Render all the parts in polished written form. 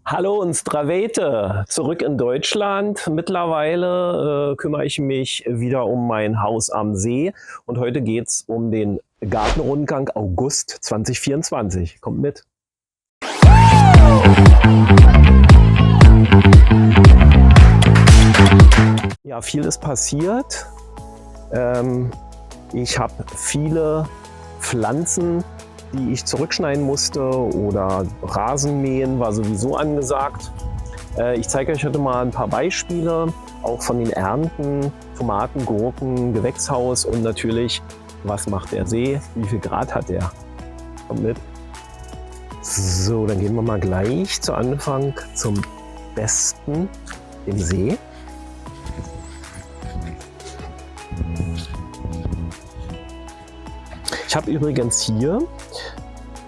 Hallo und Zdravejte, zurück in Deutschland. Mittlerweile kümmere ich mich wieder um mein Haus am See und heute geht es um den Gartenrundgang August 2024. Kommt mit! Ja, viel ist passiert. Ich habe viele Pflanzen, die ich zurückschneiden musste, oder Rasenmähen war sowieso angesagt. Ich zeige euch heute mal ein paar Beispiele, auch von den Ernten, Tomaten, Gurken, Gewächshaus und natürlich, was macht der See, wie viel Grad hat der. Kommt mit! So, dann gehen wir mal gleich zu Anfang zum Besten, dem See. Ich habe übrigens hier,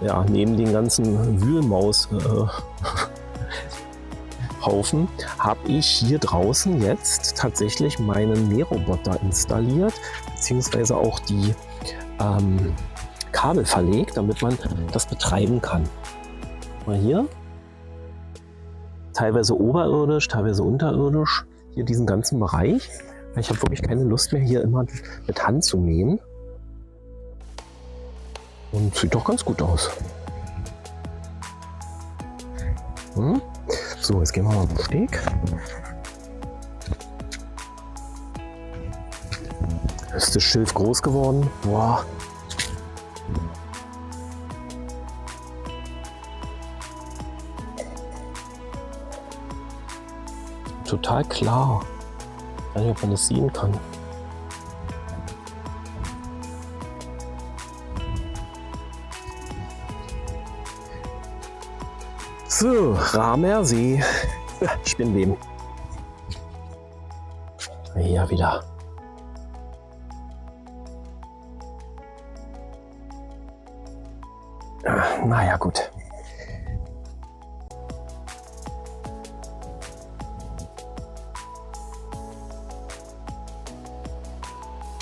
ja, neben den ganzen Wühlmaus-Haufen, habe ich hier draußen jetzt tatsächlich meinen Mähroboter installiert, beziehungsweise auch die Kabel verlegt, damit man das betreiben kann. Mal hier, teilweise oberirdisch, teilweise unterirdisch, hier diesen ganzen Bereich. Ich habe wirklich keine Lust mehr, hier immer mit Hand zu mähen. Und sieht doch ganz gut aus. So, jetzt gehen wir mal auf den Steg. Ist das Schilf groß geworden? Boah. Total klar. Ich weiß nicht, ob man das sehen kann. So, Ramer See. Spinnweben. Hier wieder. Naja, gut.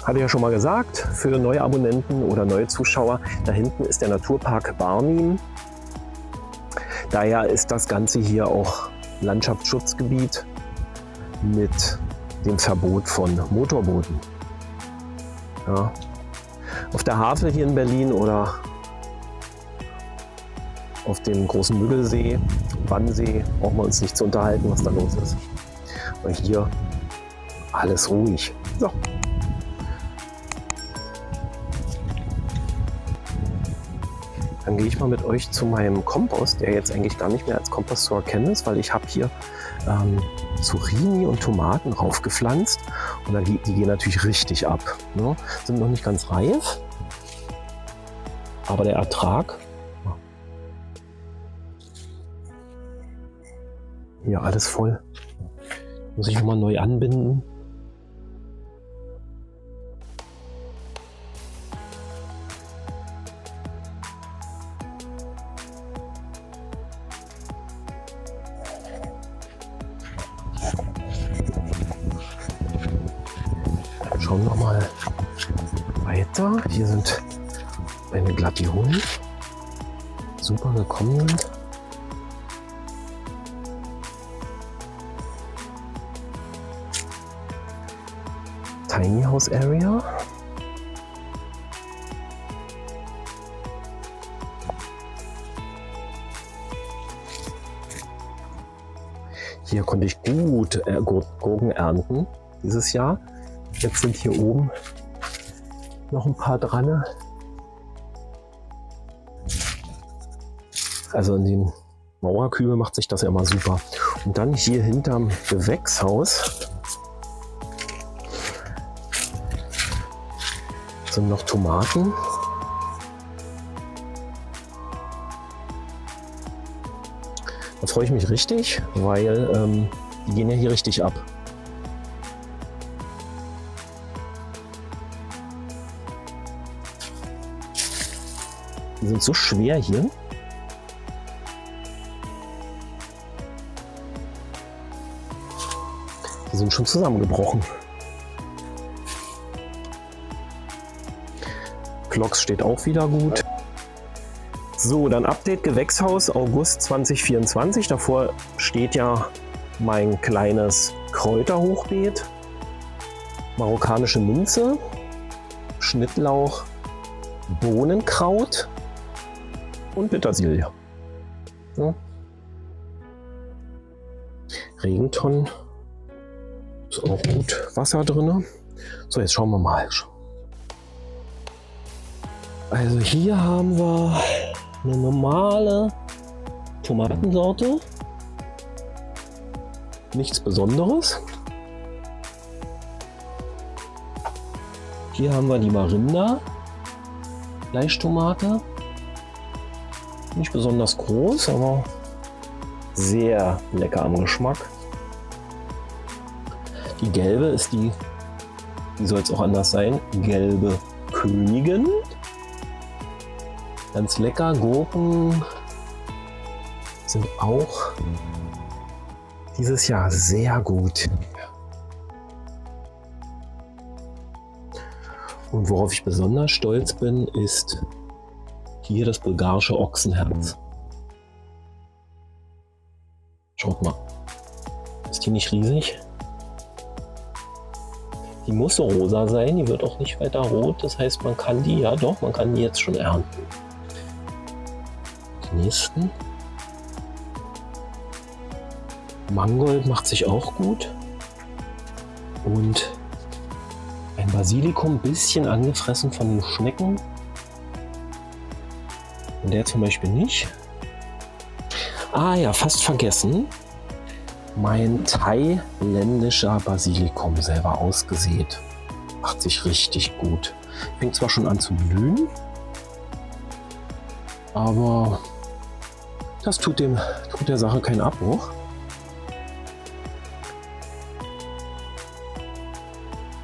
Hatte ich ja schon mal gesagt, für neue Abonnenten oder neue Zuschauer, da hinten ist der Naturpark Barnim. Daher ist das Ganze hier auch Landschaftsschutzgebiet mit dem Verbot von Motorbooten. Ja. Auf der Havel hier in Berlin oder auf dem großen Müggelsee, Wannsee, brauchen wir uns nicht zu unterhalten, was da los ist. Weil hier alles ruhig. So. Dann gehe ich mal mit euch zu meinem Kompost, der jetzt eigentlich gar nicht mehr als Kompost zu erkennen ist, weil ich habe hier Zucchini und Tomaten raufgepflanzt und die gehen natürlich richtig ab. Ne? Sind noch nicht ganz reif, aber der Ertrag, hier alles voll. Muss ich nochmal neu anbinden. Schauen wir mal weiter. Hier sind meine Gladiolen, super gekommen sind. Tiny House Area. Hier konnte ich gut Gurken ernten dieses Jahr. Jetzt sind hier oben noch ein paar dran. Also in den Mauerkübel macht sich das ja immer super. Und dann hier hinterm Gewächshaus sind noch Tomaten. Da freue ich mich richtig, weil die gehen ja hier richtig ab. Die sind so schwer hier. Die sind schon zusammengebrochen. Vlogs steht auch wieder gut. So, dann Update Gewächshaus August 2024. Davor steht ja mein kleines Kräuterhochbeet. Marokkanische Minze, Schnittlauch, Bohnenkraut und Petersilie. Ja. Regentonnen. Ist auch gut Wasser drin. So, jetzt schauen wir mal. Also hier haben wir eine normale Tomatensorte. Nichts Besonderes. Hier haben wir die Marinda Fleischtomate. Nicht besonders groß, aber sehr lecker am Geschmack. Die gelbe ist die soll es auch anders sein, gelbe Königin. Ganz lecker. Gurken sind auch dieses Jahr sehr gut. Und worauf ich besonders stolz bin, ist hier das bulgarische Ochsenherz. Schaut mal, ist die nicht riesig? Die muss so rosa sein, die wird auch nicht weiter rot. Das heißt, man kann die, ja doch, man kann die jetzt schon ernten. Die nächsten. Mangold macht sich auch gut. Und ein Basilikum, bisschen angefressen von den Schnecken. Und der zum Beispiel nicht. Ah ja, fast vergessen. Mein thailändischer Basilikum selber ausgesät. Macht sich richtig gut. Fängt zwar schon an zu blühen, aber das tut der Sache keinen Abbruch.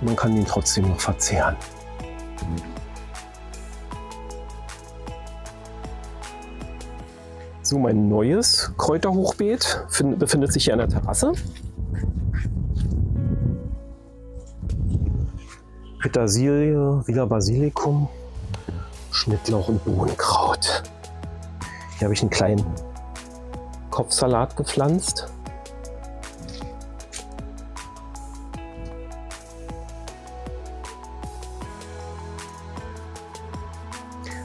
Man kann ihn trotzdem noch verzehren. So, mein neues Kräuterhochbeet befindet sich hier an der Terrasse. Petersilie, wieder Basilikum, Schnittlauch und Bohnenkraut. Hier habe ich einen kleinen Kopfsalat gepflanzt.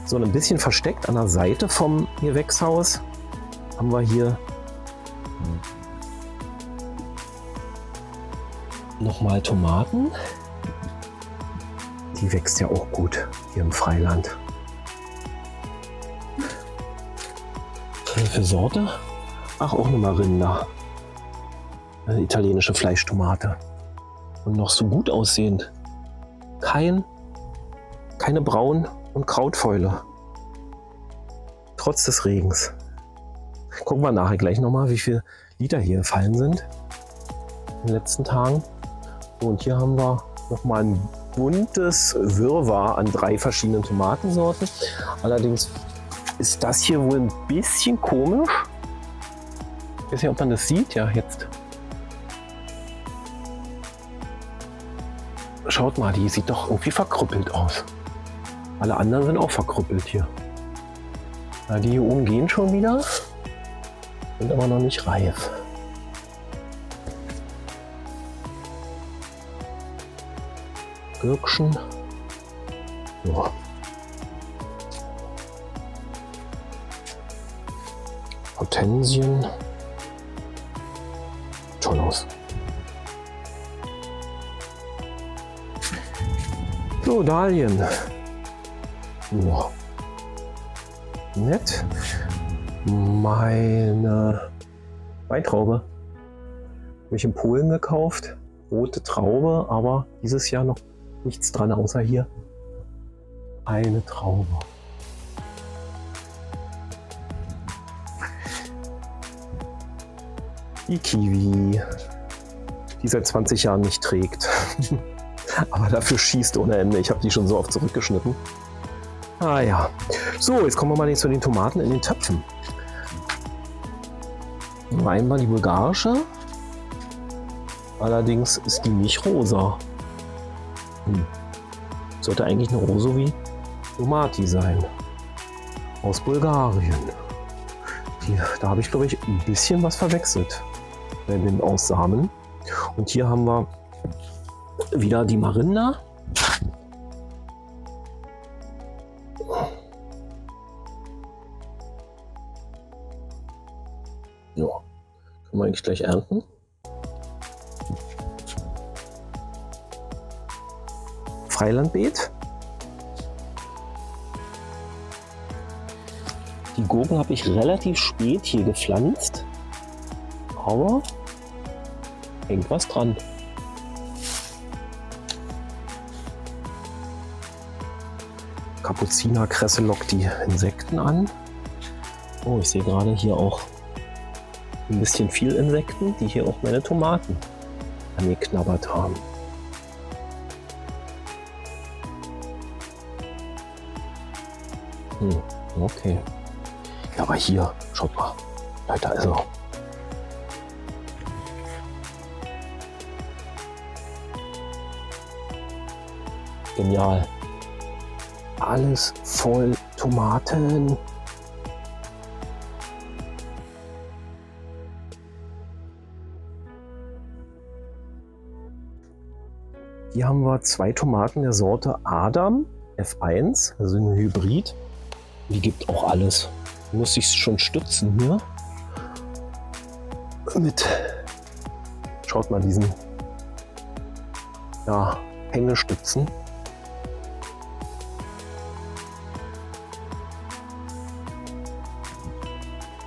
So, ein bisschen versteckt an der Seite vom Gewächshaus haben wir hier nochmal Tomaten. Die wächst ja auch gut hier im Freiland. Für Sorte? Ach, auch eine Marinda. Eine italienische Fleischtomate. Und noch so gut aussehend. Keine Braun- und Krautfäule. Trotz des Regens. Gucken wir nachher gleich nochmal, wie viele Liter hier gefallen sind in den letzten Tagen. Und hier haben wir nochmal ein buntes Wirrwarr an 3 verschiedenen Tomatensorten. Allerdings ist das hier wohl ein bisschen komisch. Ich weiß nicht, ob man das sieht. Ja, jetzt. Schaut mal, die sieht doch irgendwie verkrüppelt aus. Alle anderen sind auch verkrüppelt hier. Ja, die hier oben gehen schon wieder, sind aber noch nicht reif. Gürkchen. So. Hortensien. Toll aus. So, Dahlien. Ja. Nett. Meine Weintraube habe ich in Polen gekauft. Rote Traube, aber dieses Jahr noch nichts dran, außer hier eine Traube. Die Kiwi, die seit 20 Jahren nicht trägt. Aber dafür schießt ohne Ende. Ich habe die schon so oft zurückgeschnitten. Ah ja. So, jetzt kommen wir mal zu den Tomaten in den Töpfen. Einmal die bulgarische. Allerdings ist die nicht rosa. Sollte eigentlich eine Rosa wie Tomati sein. aus Bulgarien. Da habe ich, glaube ich, ein bisschen was verwechselt bei den Aussamen. Und hier haben wir wieder die Marinda. Ja, können wir eigentlich gleich ernten. Freilandbeet. Die Gurken habe ich relativ spät hier gepflanzt, aber hängt was dran. Kapuzinerkresse lockt die Insekten an. Oh, ich sehe gerade hier auch ein bisschen viel Insekten, die hier auch meine Tomaten angeknabbert haben. Okay. Ja, aber hier, schaut mal, Leute, also. Genial. Alles voll Tomaten. Hier haben wir 2 Tomaten der Sorte Adam F1, also ein Hybrid. Die gibt auch alles. Muss ich schon stützen hier. Mit, schaut mal, diesen Hängestützen.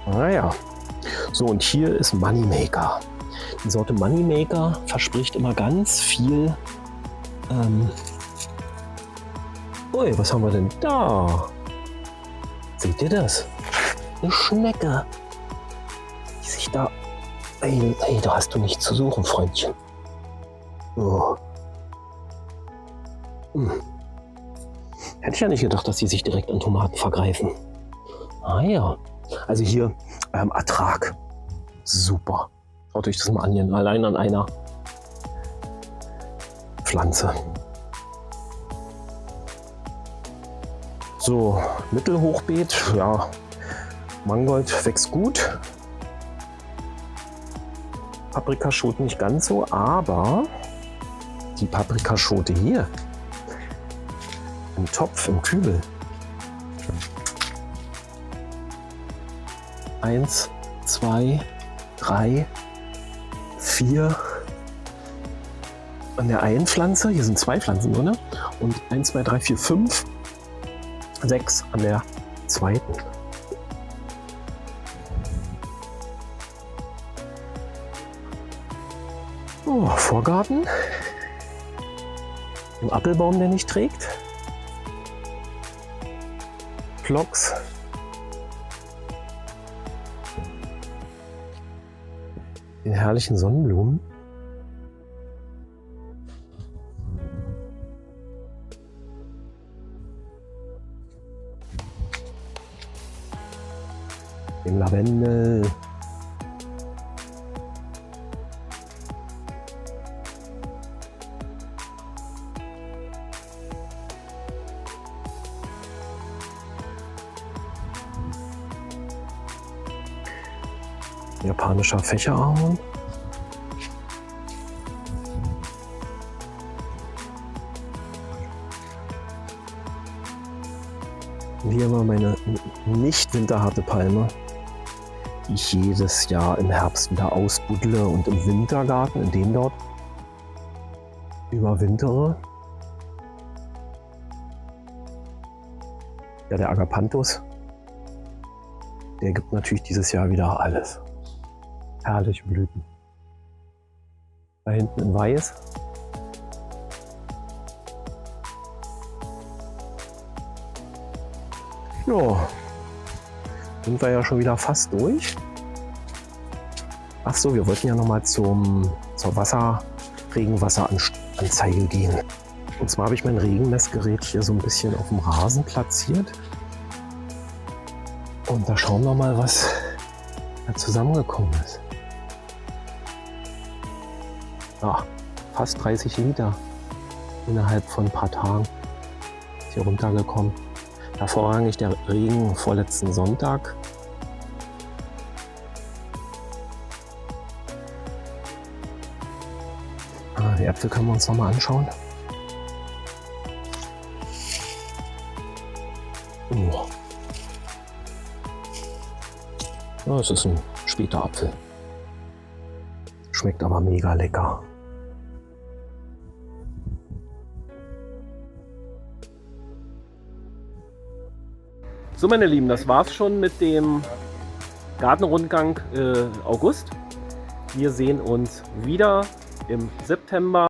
Naja, so, und hier ist Moneymaker. Die Sorte Moneymaker verspricht immer ganz viel. Ui, was haben wir denn da? Seht ihr das? Eine Schnecke, die sich da... Ey, da hast du nichts zu suchen, Freundchen. Oh. Hätte ich ja nicht gedacht, dass sie sich direkt an Tomaten vergreifen. Ah ja, also hier Ertrag. Super. Schaut euch das mal an, allein an einer Pflanze. So, Mittelhochbeet, ja, Mangold wächst gut. Paprikaschoten nicht ganz so, aber die Paprikaschote hier im Topf, im Kübel. 1, 2, 3, 4. An der einen Pflanze, hier sind 2 Pflanzen drin, und 1, 2, 3, 4, 5, 6 an der zweiten. Oh, Vorgarten. Ein Apfelbaum, der nicht trägt. Phlox. Den herrlichen Sonnenblumen. Dem Lavendel. Japanischer Fächerahorn. Hier haben wir meine nicht winterharte Palme, die ich jedes Jahr im Herbst wieder ausbuddle und im Wintergarten, in dem dort, überwintere. Ja, der Agapanthus, der gibt natürlich dieses Jahr wieder alles. Herrliche Blüten. Da hinten in Weiß. Ja, sind wir ja schon wieder fast durch. Ach so, wir wollten ja noch mal zur Regenwasseranzeige gehen. Und zwar habe ich mein Regenmessgerät hier so ein bisschen auf dem Rasen platziert. Und da schauen wir mal, was da zusammengekommen ist. Ja, fast 30 Liter innerhalb von ein paar Tagen ist hier runtergekommen. Hervorragend der Regen vorletzten Sonntag. Die Äpfel können wir uns noch mal anschauen. Oh. Ja, es ist ein später Apfel. Schmeckt aber mega lecker. So, meine Lieben, das war's schon mit dem Gartenrundgang August. Wir sehen uns wieder im September.